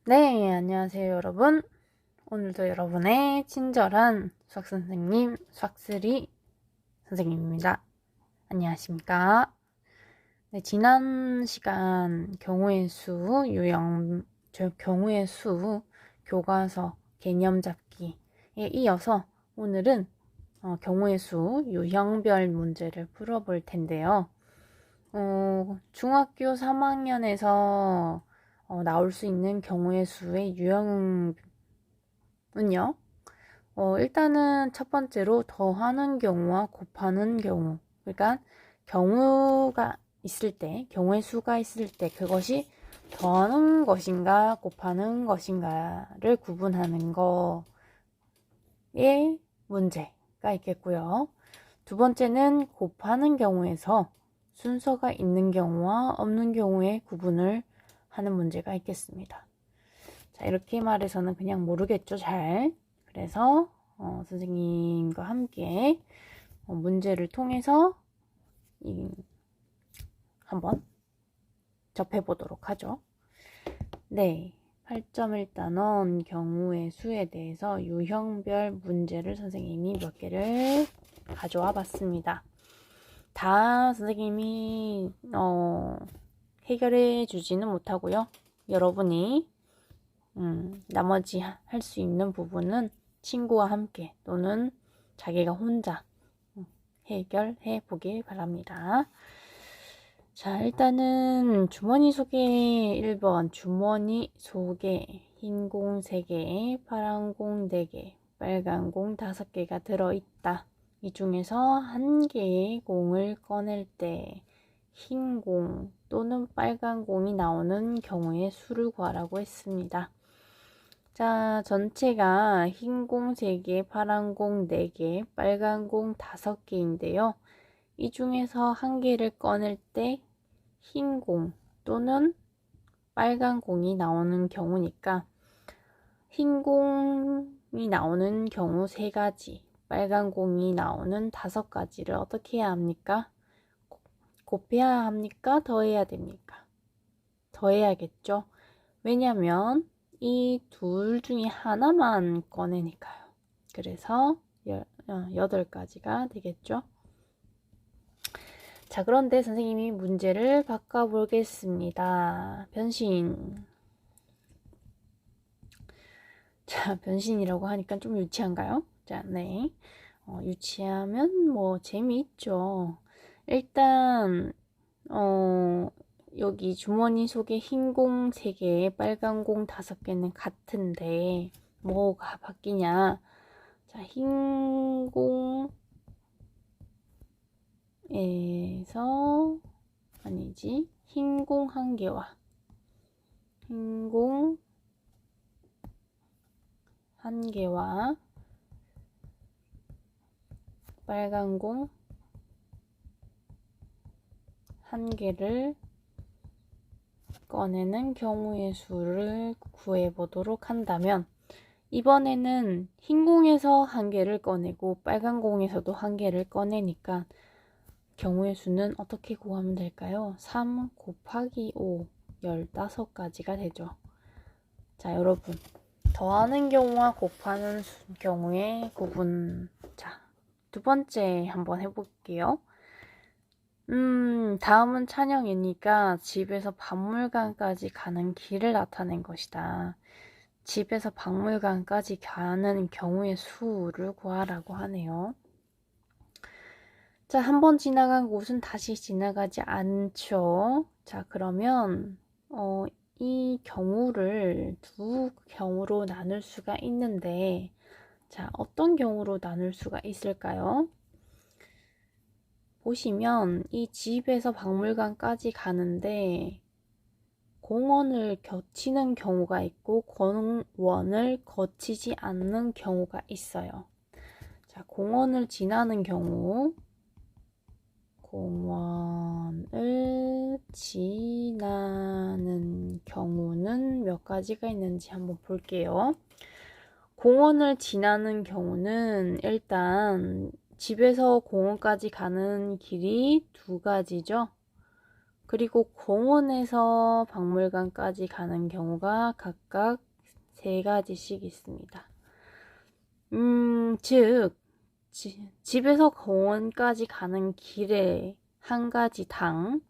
네, 안녕하세요, 여러분. 오늘도 여러분의 친절한 수학 선생님, 수학쓰리 선생님입니다. 안녕하십니까? 네, 지난 시간 경우의 수, 경우의 수, 교과서, 개념 잡기에 이어서 오늘은 경우의 수, 유형별 문제를 풀어볼 텐데요. 중학교 3학년에서 나올 수 있는 경우의 수의 유형은요. 일단은 첫 번째로 더하는 경우와 곱하는 경우. 그러니까 경우가 있을 때, 경우의 수가 있을 때 그것이 더하는 것인가 곱하는 것인가를 구분하는 거의 문제가 있겠고요. 두 번째는 곱하는 경우에서 순서가 있는 경우와 없는 경우의 구분을 하는 문제가 있겠습니다. 자, 이렇게 말해서는 그냥 모르겠죠, 잘. 그래서 선생님과 함께 문제를 통해서 한번 접해보도록 하죠. 네, 8.1단원 경우의 수에 대해서 유형별 문제를 선생님이 몇 개를 가져와 봤습니다. 다 선생님이 해결해 주지는 못하고요. 여러분이 나머지 할 수 있는 부분은 친구와 함께 또는 자기가 혼자 해결해 보길 바랍니다. 자, 일단은 주머니 속에 1번 주머니 속에 흰 공 3개, 파란 공 4개, 빨간 공 5개가 들어있다. 이 중에서 한 개의 공을 꺼낼 때 흰 공 또는 빨간 공이 나오는 경우의 수를 구하라고 했습니다. 자, 전체가 흰 공 3개, 파란 공 4개, 빨간 공 5개인데요. 이 중에서 한 개를 꺼낼 때 흰 공 또는 빨간 공이 나오는 경우니까 흰 공이 나오는 경우 3가지, 빨간 공이 나오는 5가지를 어떻게 해야 합니까? 곱해야 합니까? 더해야 됩니까? 더해야겠죠? 왜냐면 이 둘 중에 하나만 꺼내니까요. 그래서 8가지가 되겠죠? 자, 그런데 선생님이 문제를 바꿔보겠습니다. 변신. 자, 변신이라고 하니까 좀 유치한가요? 자, 네. 유치하면 뭐 재미있죠. 일단 여기 주머니 속에 흰 공 3개, 빨간 공 5개는 같은데 뭐가 바뀌냐? 자, 흰 공에서 아니지. 흰 공 1개와 흰 공 1개와 빨간 공 1개를 꺼내는 경우의 수를 구해보도록 한다면 이번에는 흰 공에서 1개를 꺼내고 빨간 공에서도 1개를 꺼내니까 경우의 수는 어떻게 구하면 될까요? 3 곱하기 5, 15가지가 되죠. 자, 여러분. 더하는 경우와 곱하는 경우의 구분. 자, 두 번째 한번 해볼게요. 다음은 찬영이니까 집에서 박물관까지 가는 길을 나타낸 것이다. 집에서 박물관까지 가는 경우의 수를 구하라고 하네요. 자, 한번 지나간 곳은 다시 지나가지 않죠. 자, 그러면 이 경우를 두 경우로 나눌 수가 있는데 자, 어떤 경우로 나눌 수가 있을까요? 보시면 이 집에서 박물관까지 가는데 공원을 거치는 경우가 있고 공원을 거치지 않는 경우가 있어요. 자, 공원을 지나는 경우 공원을 지나는 경우는 몇 가지가 있는지 한번 볼게요. 공원을 지나는 경우는 일단 집에서 공원까지 가는 길이 2가지죠. 그리고 공원에서 박물관까지 가는 경우가 각각 3가지씩 있습니다. 즉, 집에서 공원까지 가는 길에 1가지당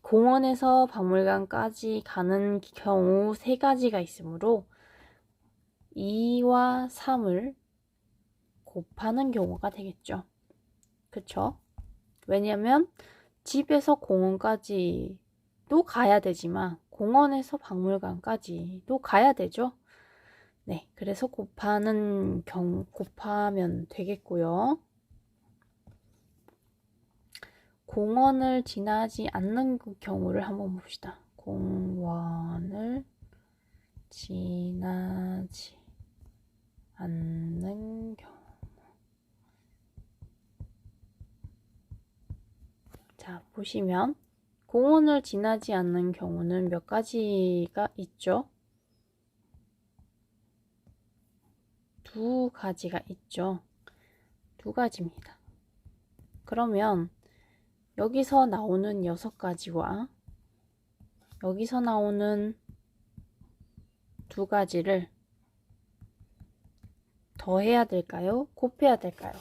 공원에서 박물관까지 가는 경우 3가지가 있으므로 2와 3을 곱하는 경우가 되겠죠. 그쵸? 왜냐면 집에서 공원까지도 가야 되지만 공원에서 박물관까지도 가야 되죠. 네, 그래서 곱하면 되겠고요. 공원을 지나지 않는 경우를 한번 봅시다. 공원을 지나지 않는 경우. 자, 보시면 공원을 지나지 않는 경우는 몇 가지가 있죠? 2가지가 있죠. 2가지입니다. 그러면 여기서 나오는 6가지와 여기서 나오는 2가지를 더해야 될까요? 곱해야 될까요?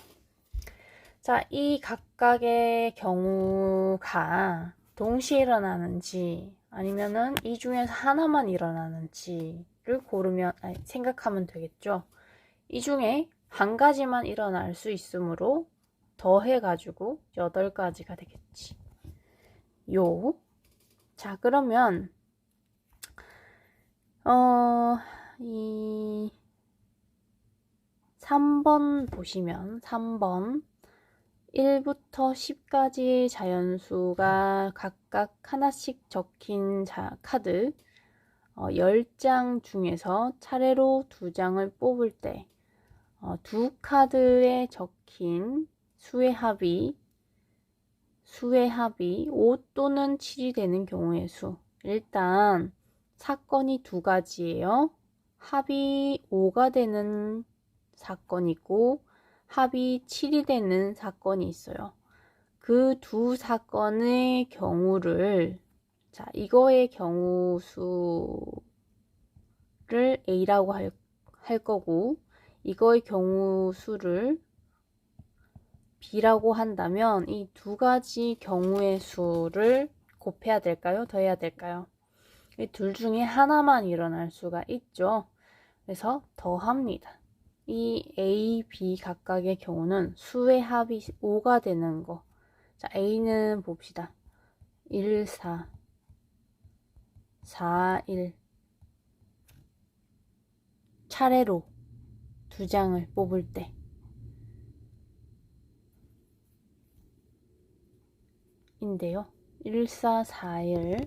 자, 이 각각의 경우가 동시에 일어나는지 아니면은 이 중에서 하나만 일어나는지를 생각하면 되겠죠. 이 중에 1가지만 일어날 수 있으므로 더해가지고 8가지가 되겠지. 자, 그러면 이 3번 보시면 3번 1부터 10까지의 자연수가 각각 하나씩 적힌 카드 10장 중에서 차례로 2장을 뽑을 때 2카드에 적힌 수의 합이 5 또는 7이 되는 경우의 수. 일단 사건이 2가지예요. 합이 5가 되는 사건이 있고 합이 7이 되는 사건이 있어요. 그 2사건의 경우를 자, 이거의 경우 수를 A라고 할 거고 이거의 경우 수를 B라고 한다면 이 2가지 경우의 수를 곱해야 될까요? 더해야 될까요? 이 둘 중에 하나만 일어날 수가 있죠. 그래서 더합니다. 이 A, B 각각의 경우는 수의 합이 5가 되는 거. 자, A는 봅시다. 1, 4, 4, 1. 차례로 2장을 뽑을 때. 인데요. 1, 4, 4, 1.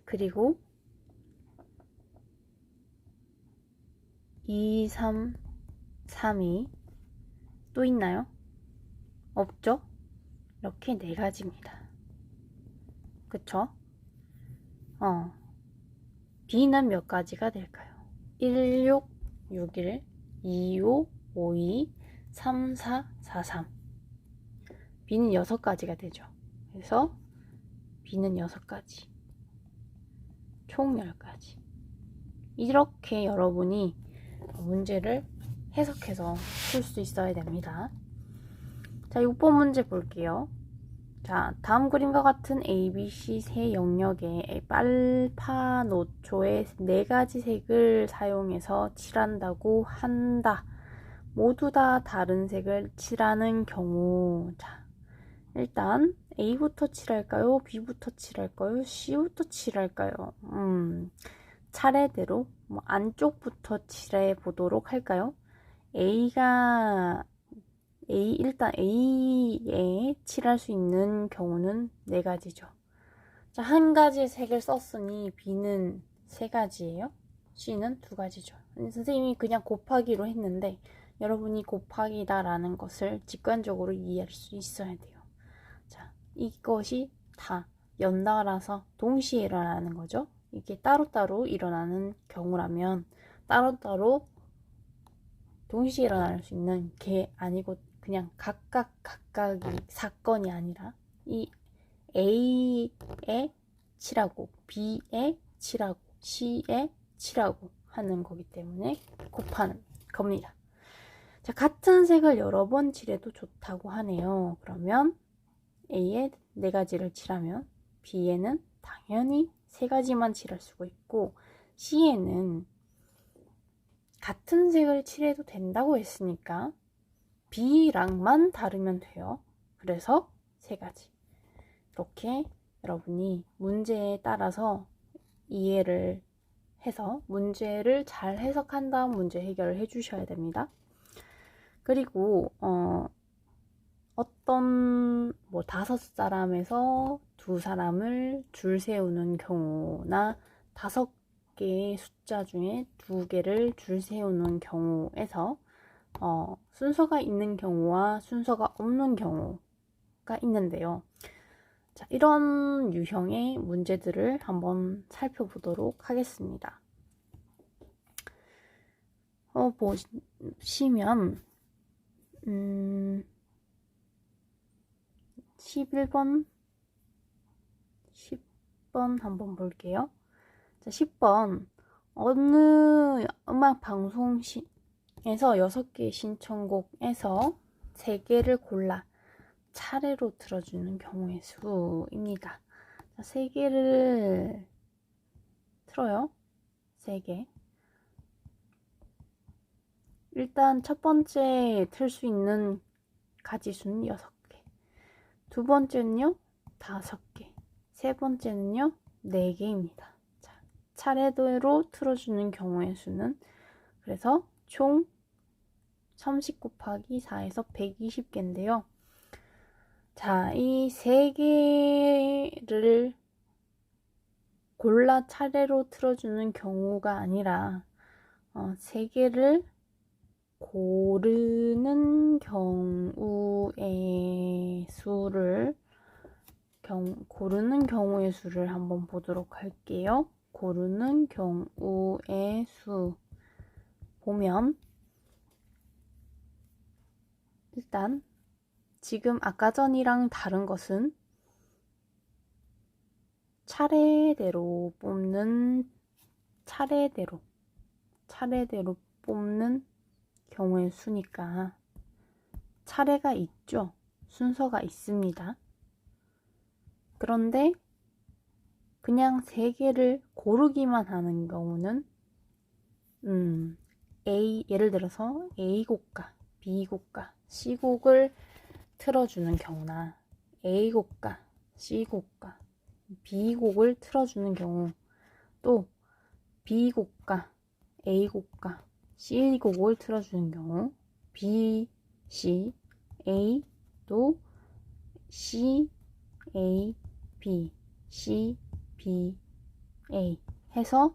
그리고 2, 3, 3, 2. 또 있나요? 없죠? 이렇게 4가지입니다. 그쵸? B는 몇 가지가 될까요? 1, 6, 6, 1, 2, 5, 5, 2, 3, 4, 4, 3. B는 6가지가 되죠. 그래서 B는 6가지. 총 10가지. 이렇게 여러분이 문제를 해석해서 풀 수 있어야 됩니다. 자, 6번 문제 볼게요. 자, 다음 그림과 같은 ABC 세 영역에 빨파노초의 4가지 색을 사용해서 칠한다고 한다. 모두 다 다른 색을 칠하는 경우. 자, 일단 A부터 칠할까요? B부터 칠할까요? C부터 칠할까요? 차례대로 안쪽부터 칠해 보도록 할까요? 일단 A에 칠할 수 있는 경우는 4가지죠. 자, 1가지 색을 썼으니 B는 3가지예요. C는 2가지죠. 선생님이 그냥 곱하기로 했는데 여러분이 곱하기다라는 것을 직관적으로 이해할 수 있어야 돼요. 자, 이것이 다 연달아서 동시에 일어나는 거죠. 이게 따로따로 일어나는 경우라면 따로따로 동시에 일어날 수 있는 게 아니고 그냥 각각이 사건이 아니라 이 A에 치라고, B에 치라고, C에 치라고 하는 거기 때문에 곱하는 겁니다. 자, 같은 색을 여러 번 칠해도 좋다고 하네요. 그러면 A에 4가지를 칠하면 B에는 당연히 3가지만 칠할 수가 있고, C에는 같은 색을 칠해도 된다고 했으니까 B랑만 다르면 돼요. 그래서 3가지. 이렇게 여러분이 문제에 따라서 이해를 해서 문제를 잘 해석한 다음 문제 해결을 해주셔야 됩니다. 그리고 어떤 5사람에서 2사람을 줄 세우는 경우나 5개의 숫자 중에 2개를 줄 세우는 경우에서 순서가 있는 경우와 순서가 없는 경우가 있는데요. 자, 이런 유형의 문제들을 한번 살펴보도록 하겠습니다. 보시면 11번, 10번 한번 볼게요. 자, 10번. 어느 음악 방송에서 6개의 신청곡에서 3개를 골라 차례로 틀어주는 경우의 수입니다. 자, 3개를 틀어요. 3개. 일단 첫 번째 틀 수 있는 가지수는 6개. 두 번째는요, 5개. 세 번째는요, 4개입니다. 자, 차례대로 틀어주는 경우의 수는 그래서 총 30 곱하기 4에서 120개인데요. 자, 이 3개를 골라 차례로 틀어주는 경우가 아니라 3개를 고르는 경우의 수를 한번 보도록 할게요. 고르는 경우의 수 보면 일단 지금 아까 전이랑 다른 것은 차례대로 뽑는 경우의 수니까 차례가 있죠. 순서가 있습니다. 그런데 그냥 3개를 고르기만 하는 경우는 예를 들어서 A곡과 B곡과 C곡을 틀어주는 경우나 A곡과 C곡과 B곡을 틀어주는 경우, 또 B곡과 A곡과 C곡을 틀어주는 경우, B, C, A, 또 C, A, B, C, B, A 해서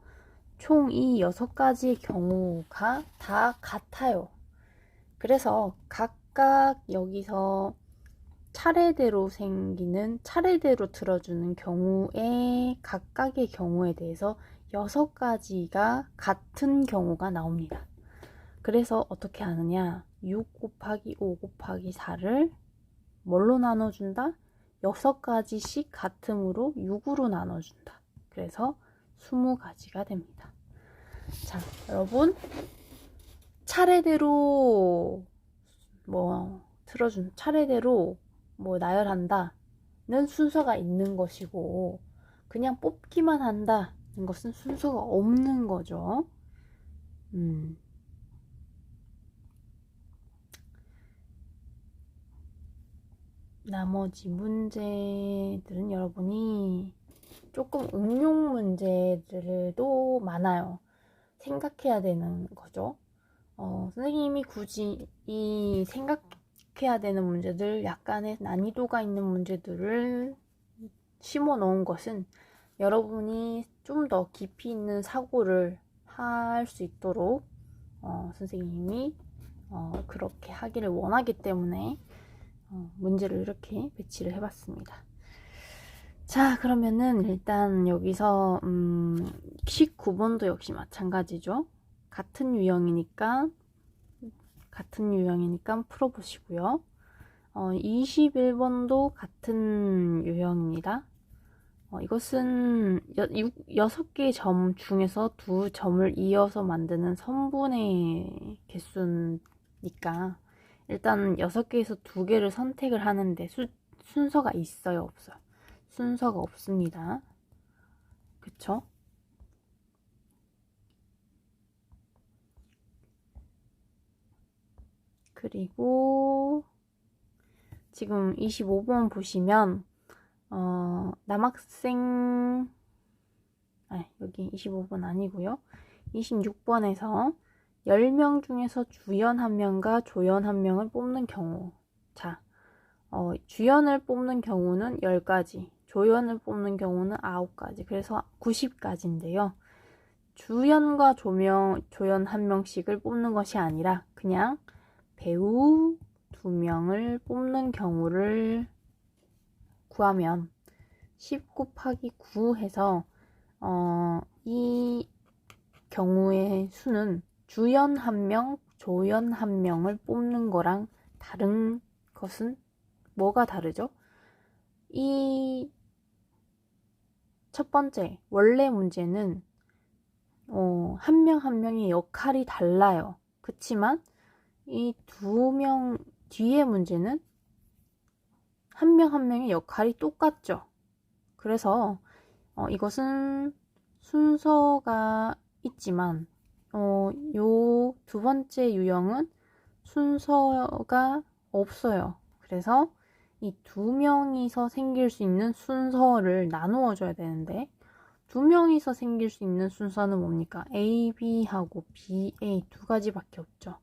총 이 6가지의 경우가 다 같아요. 그래서 각각 여기서 차례대로 틀어주는 경우에 각각의 경우에 대해서 6가지가 같은 경우가 나옵니다. 그래서 어떻게 하느냐, 6 곱하기 5 곱하기 4를 뭘로 나눠준다? 6가지씩 같음으로 6으로 나눠준다. 그래서 20가지가 됩니다. 자, 여러분, 차례대로 차례대로 나열한다는 순서가 있는 것이고, 그냥 뽑기만 한다는 것은 순서가 없는 거죠. 나머지 문제들은 여러분이 조금 응용 문제들도 많아요. 생각해야 되는 거죠. 선생님이 굳이 이 생각해야 되는 문제들, 약간의 난이도가 있는 문제들을 심어 놓은 것은 여러분이 좀 더 깊이 있는 사고를 할 수 있도록 선생님이 그렇게 하기를 원하기 때문에 문제를 이렇게 배치를 해봤습니다. 자, 그러면은 일단 여기서 19번도 역시 마찬가지죠. 같은 유형이니까 같은 유형이니까 풀어보시고요. 21번도 같은 유형입니다. 이것은 6개의 점 중에서 2점을 이어서 만드는 선분의 개수니까 일단 6개에서 2개를 선택을 하는데 순서가 있어요, 없어요? 순서가 없습니다. 그쵸? 그리고 지금 25번 보시면 남학생 여기 25번 아니고요. 26번에서 10명 중에서 주연 1명과 조연 1명을 뽑는 경우. 자, 주연을 뽑는 경우는 10가지, 조연을 뽑는 경우는 9가지, 그래서 90가지인데요. 주연과 조연 1명씩을 뽑는 것이 아니라 그냥 배우 2명을 뽑는 경우를 구하면 10 곱하기 9 해서 이 경우의 수는 주연 1명, 조연 1명을 뽑는 거랑 다른 것은 뭐가 다르죠? 이 첫 번째 원래 문제는 한 명 한 명의 역할이 달라요. 그치만 이 2명 뒤의 문제는 한 명 한 명의 역할이 똑같죠. 그래서 이것은 순서가 있지만 요 2번째 유형은 순서가 없어요. 그래서 이 2명이서 생길 수 있는 순서를 나누어 줘야 되는데 2명이서 생길 수 있는 순서는 뭡니까? A, B하고 B, A 2가지밖에 없죠.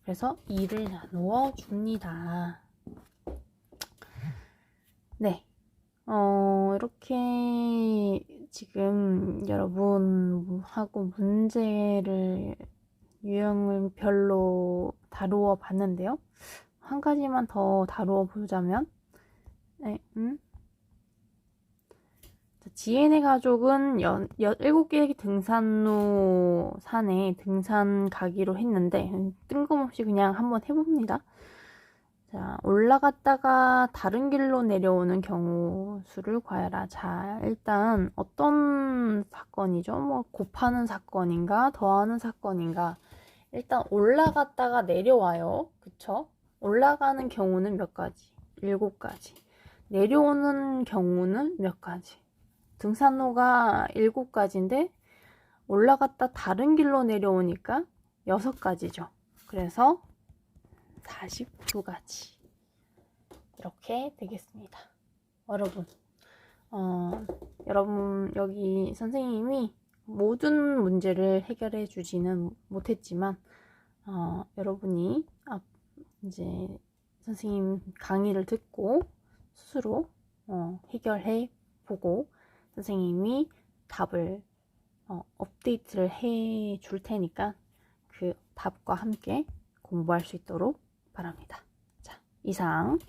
그래서 2를 나누어 줍니다. 네. 이렇게 지금 여러분하고 문제를 유형을 별로 다루어 봤는데요. 한 가지만 더 다루어 보자면, 지엔의 가족은 7개의 등산로 산에 등산 가기로 했는데, 뜬금없이 그냥 한번 해봅니다. 자, 올라갔다가 다른 길로 내려오는 경우 수를 구하라. 자, 일단 어떤 사건이죠? 뭐 곱하는 사건인가 더하는 사건인가? 일단 올라갔다가 내려와요. 그쵸? 올라가는 경우는 몇 가지? 7가지. 내려오는 경우는 몇 가지? 등산로가 7가지인데 올라갔다 다른 길로 내려오니까 6가지죠. 그래서 42가지 이렇게 되겠습니다. 여러분 여기 선생님이 모든 문제를 해결해 주지는 못했지만 여러분이 이제 선생님 강의를 듣고 스스로 해결해 보고 선생님이 답을 업데이트를 해 줄 테니까 그 답과 함께 공부할 수 있도록 바랍니다. 자, 이상